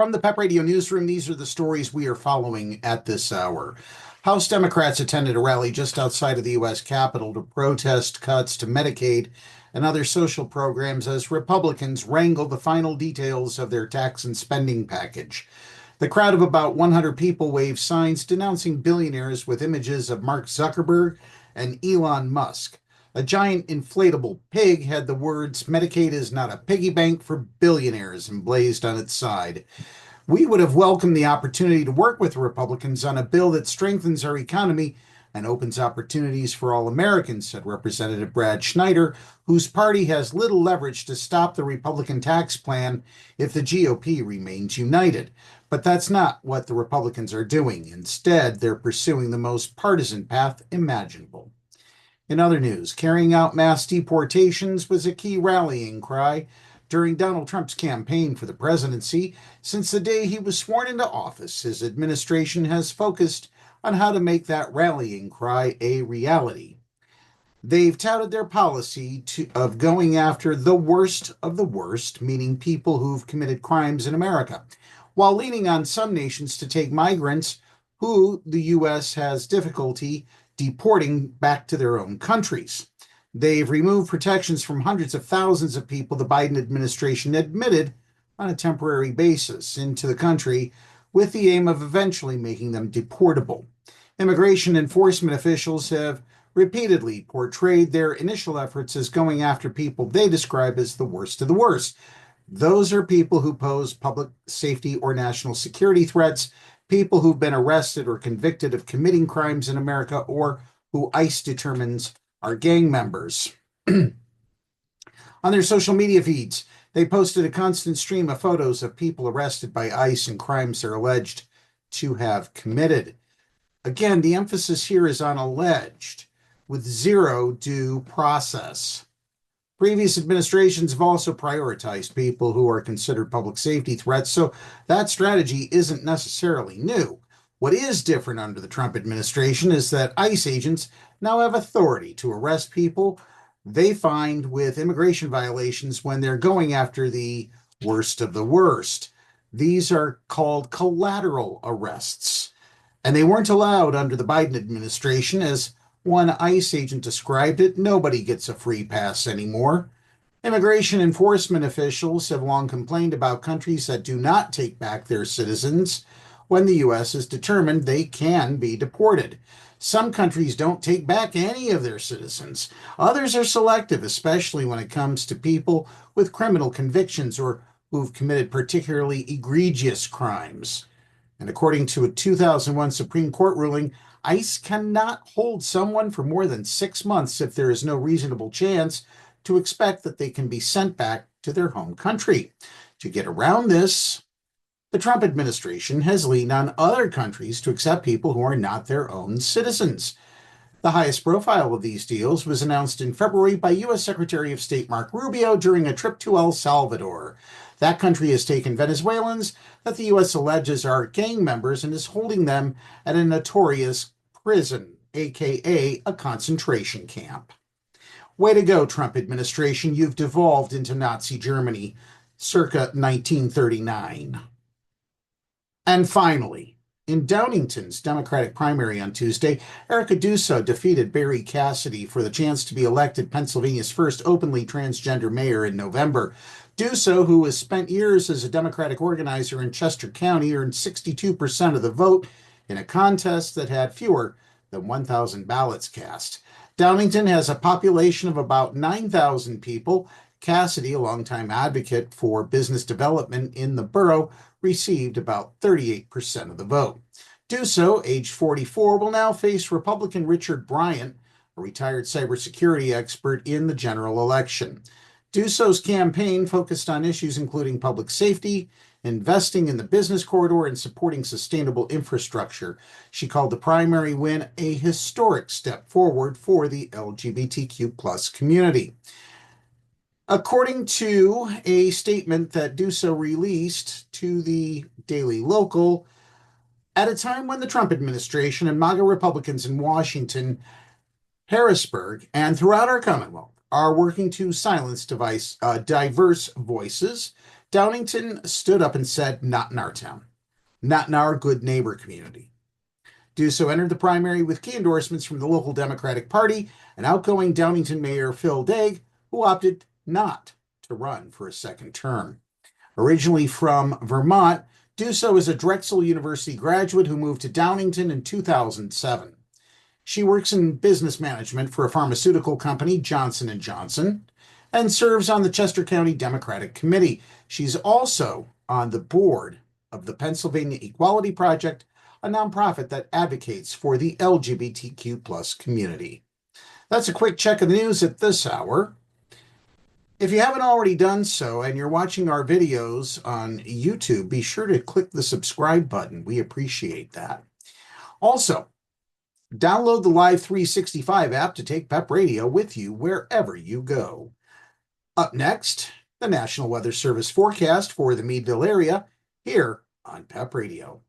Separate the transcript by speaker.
Speaker 1: From the PEP Radio Newsroom, these are the stories we are following at this hour. House Democrats attended a rally just outside of the U.S. Capitol to protest cuts to Medicaid and other social programs as Republicans wrangle the final details of their tax and spending package. The crowd of about 100 people waved signs denouncing billionaires with images of Mark Zuckerberg and Elon Musk. A giant inflatable pig had the words, "Medicaid is not a piggy bank for billionaires," emblazoned on its side. We would have welcomed the opportunity to work with Republicans on a bill that strengthens our economy and opens opportunities for all Americans, said Representative Brad Schneider, whose party has little leverage to stop the Republican tax plan if the GOP remains united. But that's not what the Republicans are doing. Instead, they're pursuing the most partisan path imaginable. In other news, carrying out mass deportations was a key rallying cry during Donald Trump's campaign for the presidency. Since the day he was sworn into office, his administration has focused on how to make that rallying cry a reality. They've touted their policy of going after the worst of the worst, meaning people who've committed crimes in America, while leaning on some nations to take migrants who the U.S. has difficulty deporting back to their own countries. They've removed protections from hundreds of thousands of people the Biden administration admitted on a temporary basis into the country with the aim of eventually making them deportable. Immigration enforcement officials have repeatedly portrayed their initial efforts as going after people they describe as the worst of the worst. Those are people who pose public safety or national security threats, people who've been arrested or convicted of committing crimes in America, or who ICE determines are gang members. On their social media feeds, they posted a constant stream of photos of people arrested by ICE and crimes they're alleged to have committed. Again, the emphasis here is on alleged, with zero due process. Previous administrations have also prioritized people who are considered public safety threats, so that strategy isn't necessarily new. What is different under the Trump administration is that ICE agents now have authority to arrest people they find with immigration violations when they're going after the worst of the worst. These are called collateral arrests, and they weren't allowed under the Biden administration. As one ICE agent described it, nobody gets a free pass anymore. Immigration enforcement officials have long complained about countries that do not take back their citizens when the U.S. is determined they can be deported. Some countries don't take back any of their citizens. Others are selective, especially when it comes to people with criminal convictions or who've committed particularly egregious crimes. And according to a 2001 Supreme Court ruling, ICE cannot hold someone for more than 6 months if there is no reasonable chance to expect that they can be sent back to their home country. To get around this, the Trump administration has leaned on other countries to accept people who are not their own citizens. The highest profile of these deals was announced in February by U.S. Secretary of State Marco Rubio during a trip to El Salvador. That country has taken Venezuelans that the U.S. alleges are gang members and is holding them at a notorious prison, aka a concentration camp. Way to go, Trump administration. You've devolved into Nazi Germany circa 1939. And finally, in Downingtown's Democratic primary on Tuesday, Erica Deuso defeated Barry Cassidy for the chance to be elected Pennsylvania's first openly transgender mayor in November. Deuso, who has spent years as a Democratic organizer in Chester County, earned 62% of the vote in a contest that had fewer than 1,000 ballots cast. Downingtown has a population of about 9,000 people. Cassidy, a longtime advocate for business development in the borough, received about 38% of the vote. Deuso, age 44, will now face Republican Richard Bryant, a retired cybersecurity expert, in the general election. Deuso's campaign focused on issues including public safety, investing in the business corridor, and supporting sustainable infrastructure. She called the primary win a historic step forward for the LGBTQ+ community. According to a statement that Deuso released to the Daily Local, at a time when the Trump administration and MAGA Republicans in Washington, Harrisburg, and throughout our Commonwealth are working to silence diverse voices, Downingtown stood up and said, "Not in our town, not in our good neighbor community." Deuso entered the primary with key endorsements from the local Democratic Party and outgoing Downingtown Mayor Phil Daig, who opted not to run for a second term. Originally from Vermont, Deuso is a Drexel University graduate who moved to Downingtown in 2007. She works in business management for a pharmaceutical company, Johnson & Johnson, and serves on the Chester County Democratic Committee. She's also on the board of the Pennsylvania Equality Project, a nonprofit that advocates for the LGBTQ+ community. That's a quick check of the news at this hour. If you haven't already done so and you're watching our videos on YouTube, be sure to click the subscribe button. We appreciate that. Also, download the Live 365 app to take PEP Radio with you wherever you go. Up next, the National Weather Service forecast for the Meadville area here on PEP Radio.